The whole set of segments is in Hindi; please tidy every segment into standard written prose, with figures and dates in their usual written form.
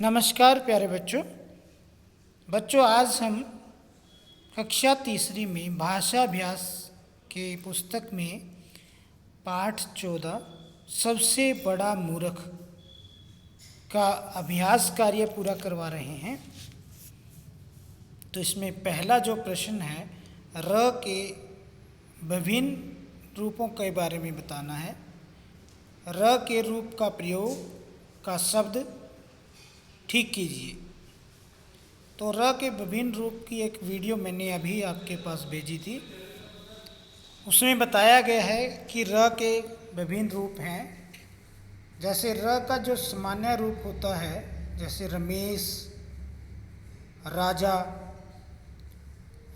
नमस्कार प्यारे बच्चों आज हम कक्षा तीसरी में भाषाभ्यास के पुस्तक में पाठ 14 सबसे बड़ा मूर्ख का अभ्यास कार्य पूरा करवा रहे हैं। तो इसमें पहला जो प्रश्न है, र के विभिन्न रूपों के बारे में बताना है। र के रूप का प्रयोग का शब्द ठीक कीजिए। तो र के विभिन्न रूप की एक वीडियो मैंने अभी आपके पास भेजी थी। उसमें बताया गया है कि र के विभिन्न रूप हैं। जैसे र का जो सामान्य रूप होता है, जैसे रमेश, राजा,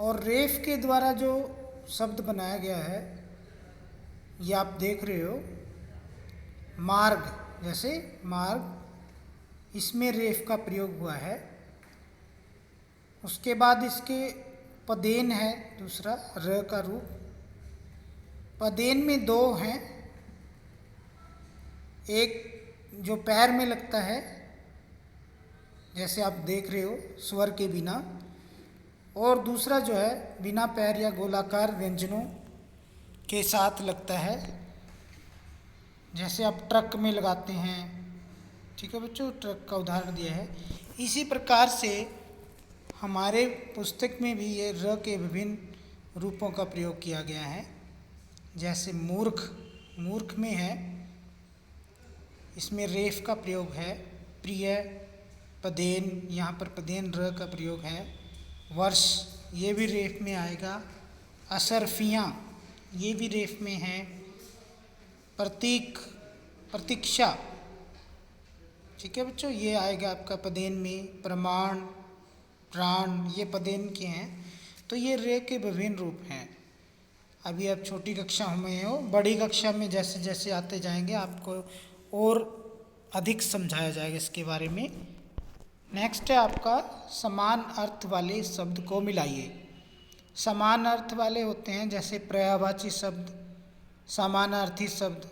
और रेफ के द्वारा जो शब्द बनाया गया है, ये आप देख रहे हो, मार्ग, जैसे मार्ग, इसमें रेफ का प्रयोग हुआ है। उसके बाद इसके पदेन है दूसरा र का रूप। पदेन में दो हैं, एक जो पैर में लगता है, जैसे आप देख रहे हो स्वर के बिना, और दूसरा जो है बिना पैर या गोलाकार व्यंजनों के साथ लगता है, जैसे आप ट्रक में लगाते हैं। ठीक है बच्चों, ट्रक का उदाहरण दिया है। इसी प्रकार से हमारे पुस्तक में भी ये र के विभिन्न रूपों का प्रयोग किया गया है। जैसे मूर्ख, मूर्ख में है, इसमें रेफ का प्रयोग है। प्रिय, पदेन, यहाँ पर पदेन र का प्रयोग है। वर्ष, ये भी रेफ में आएगा। असरफियाँ, ये भी रेफ में है। प्रतीक, प्रतीक्षा, ठीक है बच्चों, ये आएगा आपका पदेन में। प्रमाण, प्राण, ये पदेन के हैं। तो ये रे के विभिन्न रूप हैं। अभी आप छोटी कक्षा में हो, बड़ी कक्षा में जैसे जैसे आते जाएंगे आपको और अधिक समझाया जाएगा इसके बारे में। नेक्स्ट है आपका समान अर्थ वाले शब्द को मिलाइए। समान अर्थ वाले होते हैं जैसे पर्यायवाची शब्द, समानार्थी शब्द,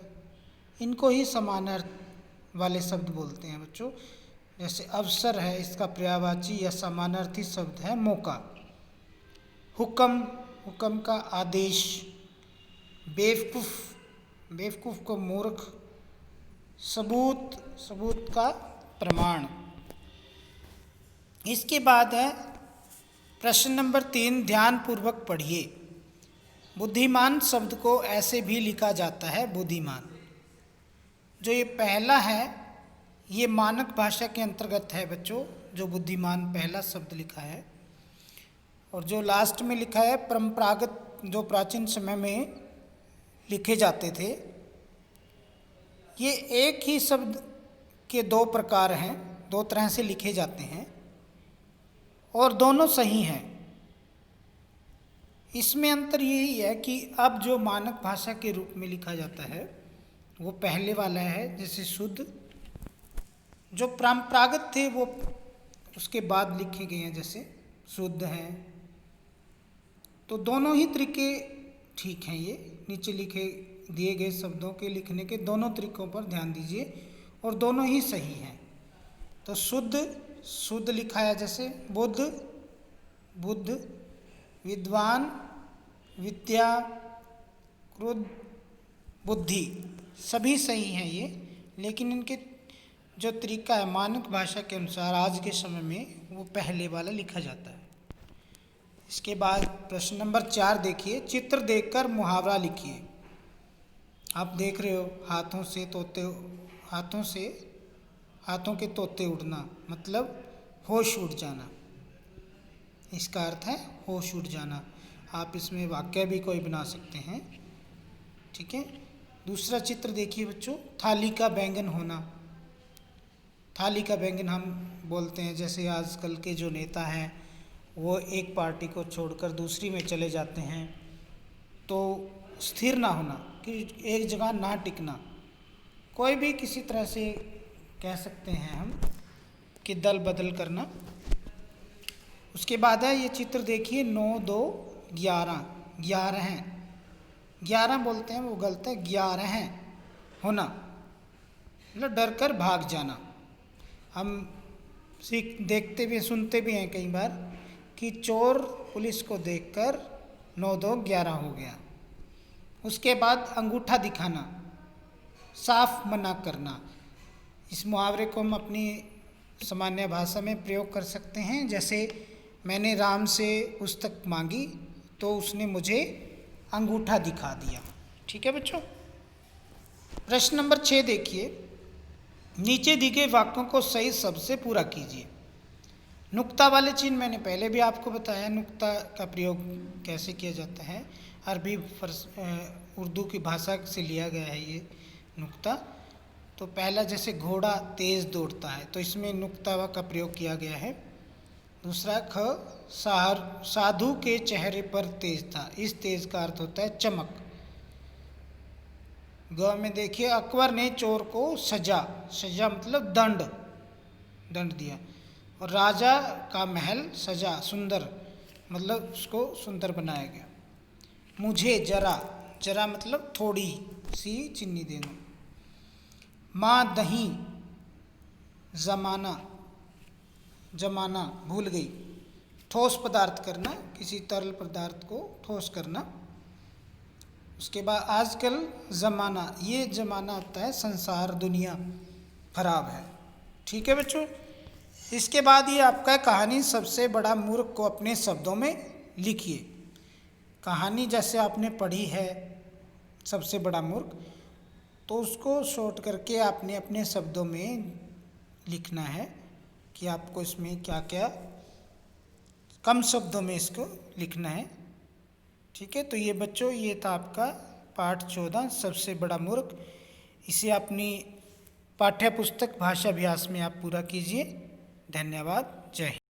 इनको ही समान अर्थ वाले शब्द बोलते हैं बच्चों। जैसे अवसर है, इसका पर्यायवाची या समानार्थी शब्द है मौका। हुक्म, हुक्म का आदेश। बेवकूफ़, बेवकूफ़ को मूर्ख। सबूत, सबूत का प्रमाण। इसके बाद है प्रश्न नंबर 3, ध्यानपूर्वक पढ़िए। बुद्धिमान शब्द को ऐसे भी लिखा जाता है, बुद्धिमान। जो ये पहला है, ये मानक भाषा के अंतर्गत है बच्चों, जो बुद्धिमान पहला शब्द लिखा है। और जो लास्ट में लिखा है, परंपरागत, जो प्राचीन समय में लिखे जाते थे। ये एक ही शब्द के दो प्रकार हैं, दो तरह से लिखे जाते हैं और दोनों सही हैं। इसमें अंतर यही है कि अब जो मानक भाषा के रूप में लिखा जाता है वो पहले वाला है, जैसे शुद्ध। जो परंपरागत थे वो उसके बाद लिखे गए हैं, जैसे शुद्ध हैं। तो दोनों ही तरीके ठीक हैं। ये नीचे लिखे दिए गए शब्दों के लिखने के दोनों तरीकों पर ध्यान दीजिए और दोनों ही सही हैं। तो शुद्ध, शुद्ध लिखा है, जैसे बुद्ध, बुद्ध, विद्वान, विद्या, क्रोध, बुद्धि, सभी सही हैं ये। लेकिन इनके जो तरीका है मानक भाषा के अनुसार आज के समय में वो पहले वाला लिखा जाता है। इसके बाद प्रश्न नंबर 4 देखिए। चित्र देखकर मुहावरा लिखिए। आप देख रहे हो हाथों से तोते, हाथों से, हाथों के तोते उड़ना, मतलब होश उड़ जाना। इसका अर्थ है होश उड़ जाना। आप इसमें वाक्य भी कोई बना सकते हैं। ठीक है। दूसरा चित्र देखिए बच्चों, थाली का बैंगन होना। थाली का बैंगन हम बोलते हैं, जैसे आजकल के जो नेता हैं वो एक पार्टी को छोड़कर दूसरी में चले जाते हैं, तो स्थिर ना होना, कि एक जगह ना टिकना। कोई भी किसी तरह से कह सकते हैं हम कि दल बदल करना। उसके बाद है ये चित्र देखिए, 9, 2, 11, 11 हैं। 11 बोलते हैं वो गलत है, 11 हैं होना, मतलब डर कर भाग जाना। हम सीख देखते भी सुनते भी हैं कई बार कि चोर पुलिस को देखकर 9 2 11 हो गया। उसके बाद अंगूठा दिखाना, साफ मना करना। इस मुहावरे को हम अपनी सामान्य भाषा में प्रयोग कर सकते हैं, जैसे मैंने राम से पुस्तक मांगी तो उसने मुझे अंगूठा दिखा दिया। ठीक है बच्चों। प्रश्न नंबर 6 देखिए, नीचे दी गए वाक्यों को सही शब्द से पूरा कीजिए। नुक्ता वाले चिन्ह मैंने पहले भी आपको बताया, नुक्ता का प्रयोग कैसे किया जाता है। अरबी उर्दू की भाषा से लिया गया है ये नुक्ता। तो पहला, जैसे घोड़ा तेज दौड़ता है, तो इसमें नुक्ता का प्रयोग किया गया है। दूसरा, साधु के चेहरे पर तेज था, इस तेज का अर्थ होता है चमक। ग में देखिए, अकबर ने चोर को सजा, सजा मतलब दंड दिया। और राजा का महल सजा, सुंदर मतलब उसको सुंदर बनाया गया। मुझे जरा मतलब थोड़ी सी चीनी देना। माँ दही, जमाना भूल गई। ठोस पदार्थ करना, किसी तरल पदार्थ को ठोस करना। उसके बाद आजकल ज़माना, ये ज़माना आता है संसार, दुनिया खराब है। ठीक है बच्चों। इसके बाद ये आपका कहानी सबसे बड़ा मूर्ख को अपने शब्दों में लिखिए। कहानी जैसे आपने पढ़ी है सबसे बड़ा मूर्ख, तो उसको शॉर्ट करके आपने अपने शब्दों में लिखना है कि आपको इसमें क्या क्या, कम शब्दों में इसको लिखना है। ठीक है। तो ये बच्चों, ये था आपका पाठ 14 सबसे बड़ा मूर्ख। इसे अपनी पाठ्य पुस्तक भाषा अभ्यास में आप पूरा कीजिए। धन्यवाद। जय हिंद।